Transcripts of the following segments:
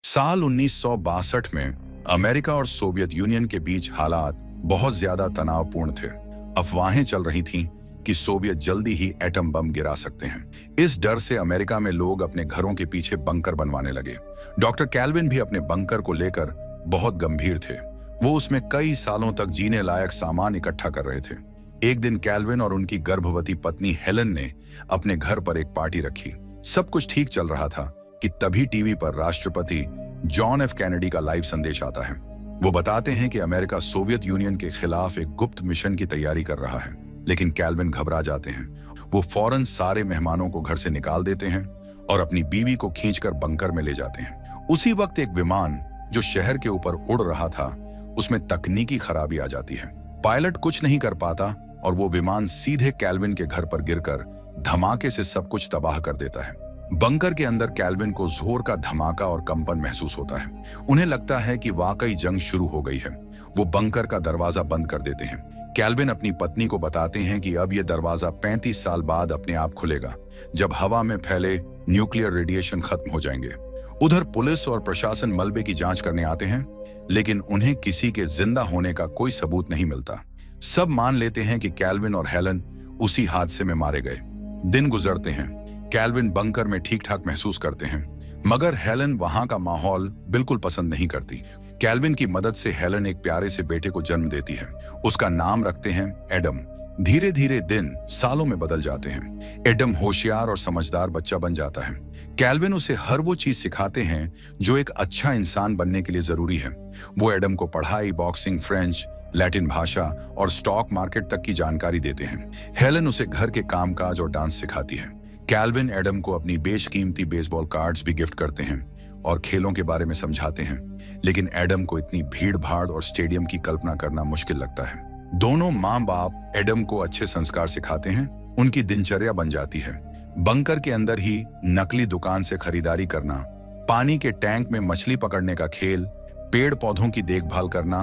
साल 1962 में अमेरिका और सोवियत यूनियन के बीच हालात बहुत ज्यादा तनावपूर्ण थे। अफवाहें चल रही थीं कि सोवियत जल्दी ही एटम बम गिरा सकते हैं। इस डर से अमेरिका में लोग अपने घरों के पीछे बंकर बनवाने लगे। डॉक्टर कैल्विन भी अपने बंकर को लेकर बहुत गंभीर थे। वो उसमें कई सालों तक जीने लायक सामान इकट्ठा कर रहे थे। एक दिन कैल्विन और उनकी गर्भवती पत्नी हेलन ने अपने घर पर एक पार्टी रखी। सब कुछ ठीक चल रहा था कि तभी टीवी पर राष्ट्रपति जॉन एफ कैनेडी का लाइव संदेश आता है। वो बताते हैं कि अमेरिका सोवियत यूनियन के खिलाफ एक गुप्त मिशन की तैयारी कर रहा है। लेकिन कैल्विन घबरा जाते हैं। वो फौरन सारे मेहमानों को घर से निकाल देते हैं और अपनी बीवी को खींचकर बंकर में ले जाते हैं। उसी वक्त एक विमान जो शहर के ऊपर उड़ रहा था, उसमें तकनीकी खराबी आ जाती है। पायलट कुछ नहीं कर पाता और वो विमान सीधे कैल्विन के घर पर गिरकर धमाके से सब कुछ तबाह कर देता है। बंकर के अंदर कैल्विन को जोर का धमाका और कंपन महसूस होता है। उन्हें लगता है कि वाकई जंग शुरू हो गई है। वो बंकर का दरवाजा बंद कर देते हैं। कैल्विन अपनी पत्नी को बताते हैं कि अब यह दरवाजा 35 साल बाद अपने आप खुलेगा, जब हवा में फैले न्यूक्लियर रेडिएशन खत्म हो जाएंगे। उधर पुलिस और प्रशासन मलबे की जांच करने आते हैं, लेकिन उन्हें किसी के जिंदा होने का कोई सबूत नहीं मिलता। सब मान लेते हैं कि कैल्विन और हेलन उसी हादसे में मारे गए। दिन गुजरते हैं। कैल्विन बंकर में ठीक ठाक महसूस करते हैं, मगर हेलन वहां का माहौल बिल्कुल पसंद नहीं करती। कैल्विन की मदद से हेलन एक प्यारे से बेटे को जन्म देती है। उसका नाम रखते हैं एडम। धीरे धीरे दिन सालों में बदल जाते हैं। एडम होशियार और समझदार बच्चा बन जाता है। कैल्विन उसे हर वो चीज सिखाते हैं जो एक अच्छा इंसान बनने के लिए जरूरी है। वो एडम को पढ़ाई, बॉक्सिंग, फ्रेंच, लैटिन भाषा और स्टॉक मार्केट तक की जानकारी देते हैं। हेलन उसे घर के कामकाज और डांस सिखाती है। कैल्विन एडम को अपनी बेशकीमती बेसबॉल कार्ड्स भी गिफ्ट करते हैं और खेलों के बारे में समझाते हैं। लेकिन एडम को इतनी भीड़ भाड़ और स्टेडियम की कल्पना करना मुश्किल लगता है। दोनों माँ बाप एडम को अच्छे संस्कार सिखाते हैं। उनकी दिनचर्या बन जाती है। बंकर के अंदर ही नकली दुकान से खरीदारी करना, पानी के टैंक में मछली पकड़ने का खेल, पेड़ पौधों की देखभाल करना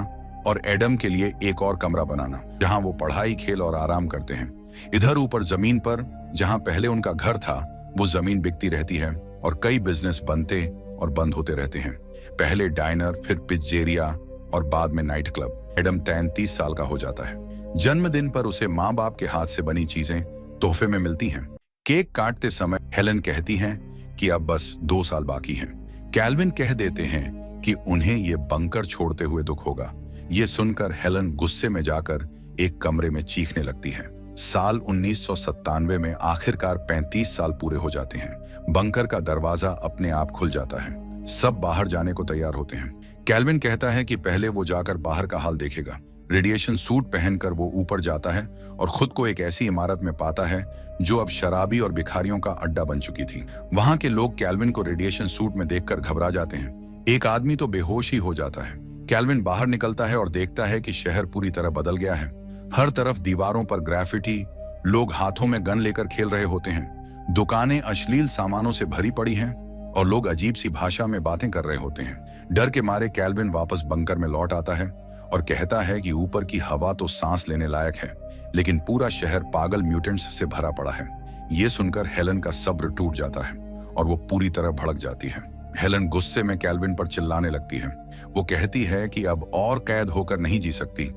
और एडम के लिए एक और कमरा बनाना जहां वो पढ़ाई, खेल और आराम करते हैं। इधर ऊपर जमीन पर जहां पहले उनका घर था, वो जमीन बिकती रहती है और कई बिजनेस बनते और बंद होते रहते हैं। पहले डाइनर, फिर पिज्जेरिया और बाद में नाइट क्लब। एडम 33 साल का हो जाता है। जन्मदिन पर उसे माँ बाप के हाथ से बनी चीजें तोहफे में मिलती हैं। केक काटते समय हेलन कहती हैं कि अब बस 2 साल बाकी हैं। कैल्विन कह देते हैं कि उन्हें ये बंकर छोड़ते हुए दुख होगा। ये सुनकर हेलन गुस्से में जाकर एक कमरे में चीखने लगती है। साल 1997 में आखिरकार 35 साल पूरे हो जाते हैं। बंकर का दरवाजा अपने आप खुल जाता है। सब बाहर जाने को तैयार होते हैं। कैल्विन कहता है कि पहले वो जाकर बाहर का हाल देखेगा। रेडिएशन सूट पहनकर वो ऊपर जाता है और खुद को एक ऐसी इमारत में पाता है जो अब शराबी और भिखारियों का अड्डा बन चुकी थी। वहां के लोग कैल्विन को रेडिएशन सूट में देखकर घबरा जाते हैं। एक आदमी तो बेहोश ही हो जाता है। कैल्विन बाहर निकलता है और देखता है कि शहर पूरी तरह बदल गया है। हर तरफ दीवारों पर ग्राफिटी, लोग हाथों में गन लेकर खेल रहे होते हैं। दुकानें अश्लील सामानों से भरी पड़ी हैं और लोग अजीब सी भाषा में बातें कर रहे होते हैं। डर के मारे कैल्विन वापस बंकर में लौट आता है और कहता है कि ऊपर की हवा तो सांस लेने लायक है, लेकिन पूरा शहर पागल म्यूटेंट्स से भरा पड़ा है। ये सुनकर हेलन का सब्र टूट जाता है और वो पूरी तरह भड़क जाती है। हेलन गुस्से में कैल्विन पर चिल्लाने लगती है। वो कहती है कि अब और कैद होकर नहीं जी सकती,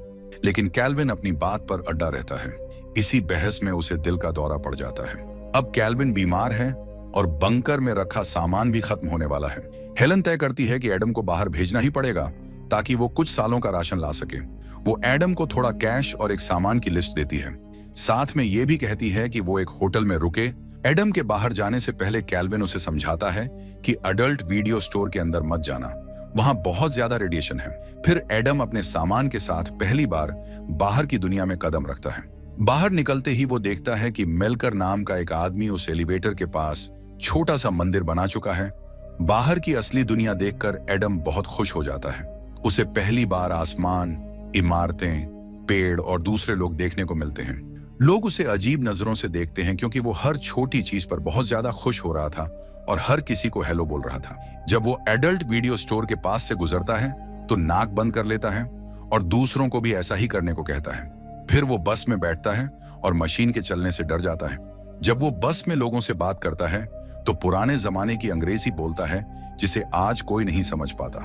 लेकिन कैल्विन अपनी बात पर अड्डा रहता है। इसी बहस में उसे दिल का दौरा पड़ जाता है। अब कैल्विन बीमार है और बंकर में रखा सामान भी खत्म होने वाला है। हेलन तय करती है कि एडम को बाहर भेजना ही पड़ेगा ताकि वो कुछ सालों का राशन ला सके। वो एडम को थोड़ा कैश और एक सामान की लिस्ट देती है। साथ में ये भी कहती है कि वो एक होटल में रुके। एडम के बाहर जाने से पहले कैल्विन उसे समझाता है कि अडल्ट वीडियो स्टोर के अंदर मत जाना, वहां बहुत ज्यादा रेडिएशन है। फिर एडम अपने सामान के साथ पहली बार बाहर की दुनिया में कदम रखता है। बाहर निकलते ही वो देखता है कि मेलकर नाम का एक आदमी उस एलिवेटर के पास छोटा सा मंदिर बना चुका है। बाहर की असली दुनिया देखकर एडम बहुत खुश हो जाता है। उसे पहली बार आसमान, इमारतें, पेड़ और दूसरे लोग देखने को मिलते हैं। लोग उसे अजीब नजरों से देखते हैं क्योंकि वो हर छोटी चीज पर बहुत ज्यादा खुश हो रहा था और हर किसी को हेलो बोल रहा था। जब वो एडल्ट वीडियो स्टोर के पास से गुजरता है तो नाक बंद कर लेता है और दूसरों को भी ऐसा ही करने को कहता है। फिर वो बस में बैठता है और मशीन के चलने से डर जाता है। जब वो बस में लोगों से बात करता है तो पुराने जमाने की अंग्रेजी बोलता है जिसे आज कोई नहीं समझ पाता।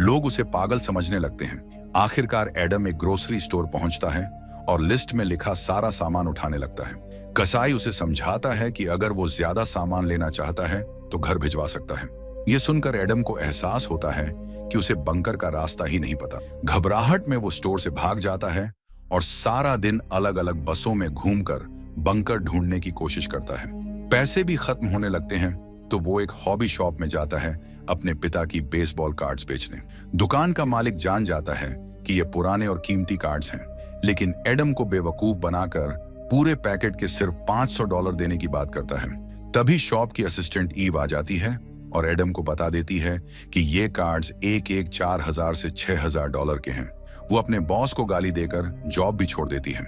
लोग उसे पागल समझने लगते हैं। आखिरकार एडम एक ग्रोसरी स्टोर पहुंचता है और लिस्ट में लिखा सारा सामान उठाने लगता है। कसाई उसे समझाता है कि अगर वो ज्यादा सामान लेना चाहता है तो घर भिजवा सकता है। ये सुनकर एडम को एहसास होता है कि उसे बंकर का रास्ता ही नहीं पता। घबराहट में वो स्टोर से भाग जाता है और सारा दिन अलग अलग बसों में घूमकर बंकर ढूंढने की कोशिश करता है। पैसे भी खत्म होने लगते हैं तो वो एक हॉबी शॉप में जाता है अपने पिता की बेसबॉल कार्ड्स बेचने। दुकान का मालिक जान जाता है कि ये पुराने और कीमती कार्ड्स हैं, लेकिन एडम को बेवकूफ बनाकर पूरे पैकेट के सिर्फ $500 देने की बात करता है। तभी शॉप की असिस्टेंट ईव आ जाती है और एडम को बता देती है कि ये कार्ड्स एक एक $4000 से $6000 के हैं। वो अपने बॉस को गाली देकर जॉब भी छोड़ देती है।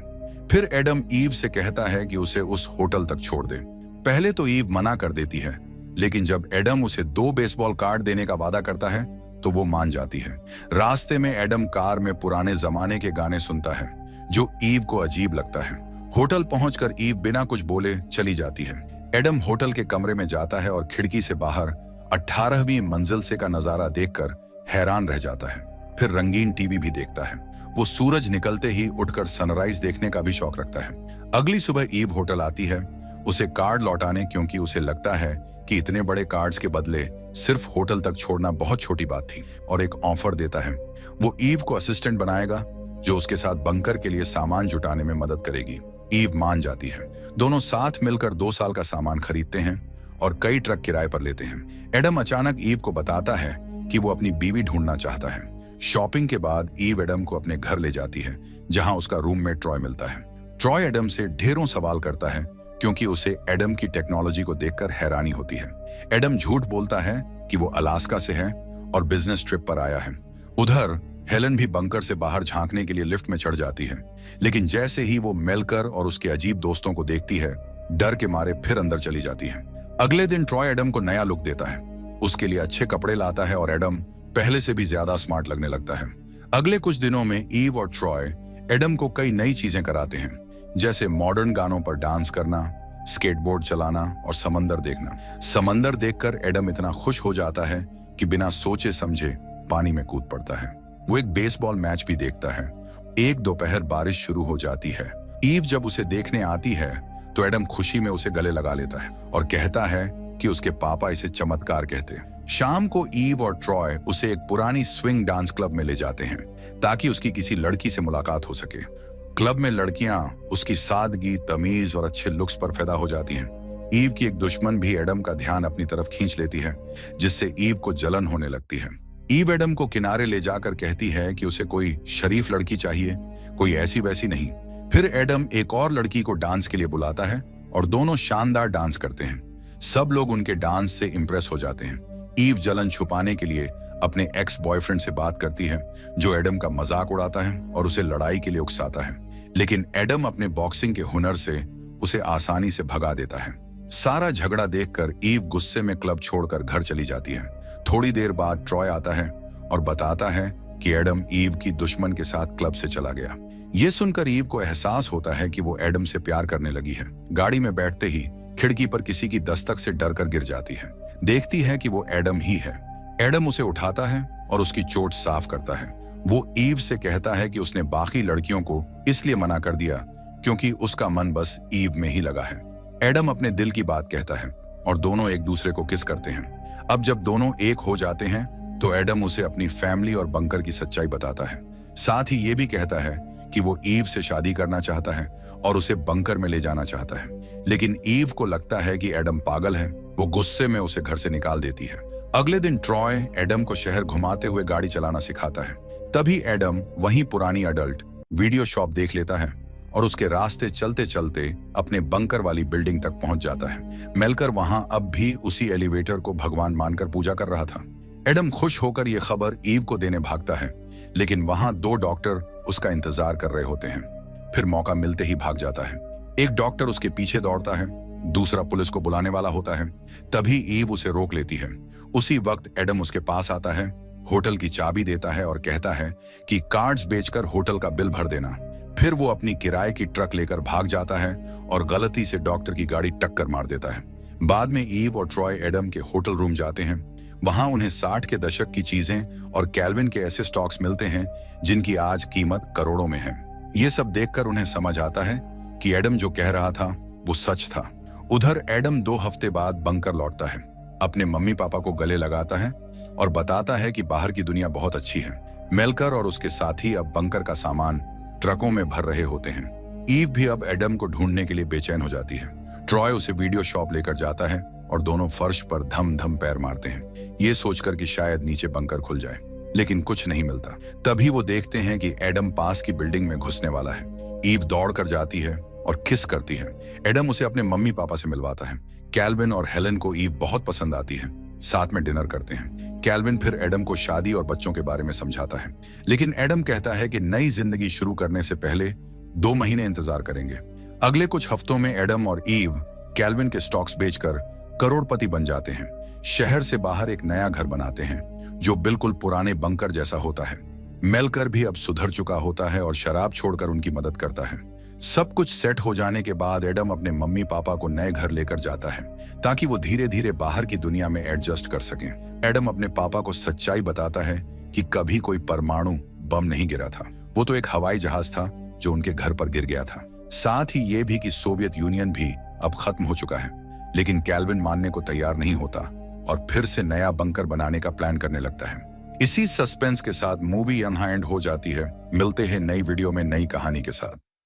फिर एडम ईव से कहता है कि उसे उस होटल तक छोड़ दे। पहले तो ईव मना कर देती है, लेकिन जब एडम उसे 2 बेसबॉल कार्ड देने का वादा करता है तो वो मान जाती है। रास्ते में एडम कार में पुराने जमाने के गाने सुनता है जो ईव को अजीब लगता है। होटल पहुंचकर ईव बिना कुछ बोले चली जाती है। एडम होटल के कमरे में जाता है और खिड़की से बाहर 18वीं मंजिल से का नजारा देखकर हैरान रह जाता है। फिर रंगीन टीवी भी देखता है। वो सूरज निकलते ही उठकर सनराइज देखने का भी शौक रखता है। अगली सुबह ईव होटल आती है उसे कार्ड लौटाने, क्योंकि उसे लगता है कि इतने बड़े कार्ड्स के बदले सिर्फ होटल तक छोड़ना बहुत छोटी बात थी, और एक ऑफर देता है। वो ईव को असिस्टेंट बनाएगा जो उसके साथ बंकर के लिए सामान जुटाने में मदद करेगी। ईव मान जाती है। दोनों साथ मिलकर 2 साल का सामान खरीदते हैं और कई ट्रक किराए पर लेते हैं। एडम अचानक ईव को बताता है कि वो अपनी बीवी ढूंढना चाहता है। शॉपिंग के बाद ईव एडम को अपने घर ले जाती है, जहां उसका रूममेट ट्रॉय मिलता है। ट्रॉय एडम से ढेरों सवाल करता है क्योंकि उसे एडम की टेक्नोलॉजी को देखकर हैरानी होती है। एडम झूठ बोलता है कि वो अलास्का से है और बिजनेस ट्रिप पर आया है। उधर हेलन भी बंकर से बाहर झांकने के लिए लिफ्ट में चढ़ जाती है, लेकिन जैसे ही वो मेलकर और उसके अजीब दोस्तों को देखती है, डर के मारे फिर अंदर चली जाती है। अगले दिन ट्रॉय एडम को नया लुक देता है। उसके लिए अच्छे कपड़े लाता है और एडम पहले से भी ज्यादा स्मार्ट लगने लगता है। अगले कुछ दिनों में ईव और ट्रॉय एडम को कई नई चीजें कराते हैं, जैसे मॉडर्न गानों पर डांस करना, स्केटबोर्ड चलाना और समंदर देखना। समंदर देखकर एडम इतना खुश हो जाता है कि बिना सोचे समझे पानी में कूद पड़ता है। वो एक बेसबॉल मैच भी देखता है। एक दोपहर बारिश शुरू हो जाती है। ईव जब उसे देखने आती है तो एडम खुशी में उसे गले लगा लेता है और कहता है कि उसके पापा इसे चमत्कार कहते हैं। शाम को ईव और ट्रॉय उसे एक पुरानी स्विंग डांस क्लब में ले जाते हैं ताकि उसकी किसी लड़की से मुलाकात हो सके। क्लब में लड़कियां उसकी सादगी, तमीज और अच्छे लुक्स पर फिदा हो जाती हैं। ईव की एक दुश्मन भी एडम का ध्यान अपनी तरफ खींच लेती है, जिससे ईव को जलन होने लगती है। ईव एडम को किनारे ले जाकर कहती है कि उसे कोई शरीफ लड़की चाहिए, कोई ऐसी वैसी नहीं। फिर एडम एक और लड़की को डांस के लिए बुलाता है और दोनों शानदार डांस करते हैं। सब लोग उनके डांस से इंप्रेस हो जाते हैं। ईव जलन छुपाने के लिए अपने एक्स बॉयफ्रेंड से बात करती है, जो एडम का मजाक उड़ाता है और उसे लड़ाई के लिए उकसाता है, लेकिन एडम अपने बॉक्सिंग के हुनर से उसे आसानी से भगा देता है। सारा झगड़ा देखकर ईव गुस्से में क्लब छोड़कर घर चली जाती है। थोड़ी देर बाद ट्रॉय आता है और बताता है कि एडम ईव की दुश्मन के साथ क्लब से चला गया। ये सुनकर ईव को एहसास होता है कि वो एडम से प्यार करने लगी है। गाड़ी में बैठते ही खिड़की पर किसी की दस्तक से डरकर गिर जाती है। देखती है कि वो एडम ही है। एडम उसे उठाता है और उसकी चोट साफ करता है। वो ईव से कहता है कि उसने बाकी लड़कियों को इसलिए मना कर दिया क्योंकि उसका मन बस ईव में ही लगा है। एडम अपने दिल की बात कहता है और दोनों एक दूसरे को किस करते हैं। अब जब दोनों एक हो जाते हैं तो एडम उसे अपनी फैमिली और बंकर की सच्चाई बताता है। साथ ही ये भी कहता है कि वो ईव से शादी करना चाहता है और उसे बंकर में ले जाना चाहता है, लेकिन ईव को लगता है कि एडम पागल है। वो गुस्से में उसे घर से निकाल देती है। अगले दिन ट्रॉय एडम को शहर घुमाते हुए गाड़ी चलाना सिखाता है। तभी एडम वहीं पुरानी अडल्ट वीडियो शॉप देख लेता है और उसके रास्ते चलते चलते अपने बंकर वाली बिल्डिंग तक पहुंच जाता है। मेलकर वहां अब भी उसी एलिवेटर को भगवान मानकर पूजा कर रहा था। एडम खुश होकर यह खबर ईव को देने भागता है, लेकिन वहां 2 डॉक्टर उसका इंतजार कर रहे होते हैं। फिर मौका मिलते ही भाग जाता है। एक डॉक्टर उसके पीछे दौड़ता है, दूसरा पुलिस को बुलाने वाला होता है। तभी ईव उसे रोक लेती है। उसी वक्त एडम उसके पास आता है, होटल की चाबी देता है और कहता है कि कार्ड्स बेचकर होटल का बिल भर देना। फिर वो अपनी किराए की ट्रक लेकर भाग जाता है और गलती से डॉक्टर की गाड़ी टक्कर मार देता है। बाद में ईव और ट्रॉय एडम के होटल रूम जाते हैं। वहां उन्हें 60 के दशक की चीजें और कैल्विन के ऐसे स्टॉक्स मिलते हैं जिनकी आज कीमत करोड़ों में है। ये सब देखकर उन्हें समझ आता है कि एडम जो कह रहा था वो सच था। उधर एडम 2 हफ्ते बाद बंकर लौटता है, अपने मम्मी पापा को गले लगाता है और बताता है कि बाहर की दुनिया बहुत अच्छी है। मेलकर और उसके साथी अब बंकर का सामान ट्रकों में भर रहे होते हैं। ईव भी अब एडम को ढूंढने के लिए बेचैन हो जाती है। ट्रॉय उसे वीडियो शॉप लेकर जाता है और दोनों फर्श पर धम धम पैर मारते हैं, ये सोचकर कि शायद नीचे बंकर खुल जाए, लेकिन कुछ नहीं मिलता। तभी वो देखते हैं कि एडम पास की बिल्डिंग में घुसने वाला है। ईव दौड़ कर जाती है और किस करती है। एडम उसे अपने मम्मी पापा से मिलवाता है। कैल्विन और हेलन को ईव बहुत पसंद आती है। साथ में डिनर करते हैं। कैल्विन फिर एडम को शादी और बच्चों के बारे में समझाता है, लेकिन एडम कहता है कि नई जिंदगी शुरू करने से पहले 2 महीने इंतजार करेंगे। अगले कुछ हफ्तों में एडम और ईव कैल्विन के स्टॉक्स बेचकर करोड़पति बन जाते हैं। शहर से बाहर एक नया घर बनाते हैं जो बिल्कुल पुराने बंकर जैसा होता है। मेलकर भी अब सुधर चुका होता है और शराब छोड़कर उनकी मदद करता है। सब कुछ सेट हो जाने के बाद एडम अपने मम्मी पापा को नए घर लेकर जाता है ताकि वो धीरे धीरे बाहर की दुनिया में एडजस्ट कर सकें। एडम अपने पापा को सच्चाई बताता है कि कभी कोई परमाणु बम नहीं गिरा था, वो तो एक हवाई जहाज था जो उनके घर पर गिर गया था। साथ ही ये भी कि सोवियत यूनियन भी अब खत्म हो चुका है। लेकिन कैल्विन मानने को तैयार नहीं होता और फिर से नया बंकर बनाने का प्लान करने लगता है। इसी सस्पेंस के साथ मूवी यहाँ एंड हो जाती है। मिलते हैं नई वीडियो में नई कहानी के साथ।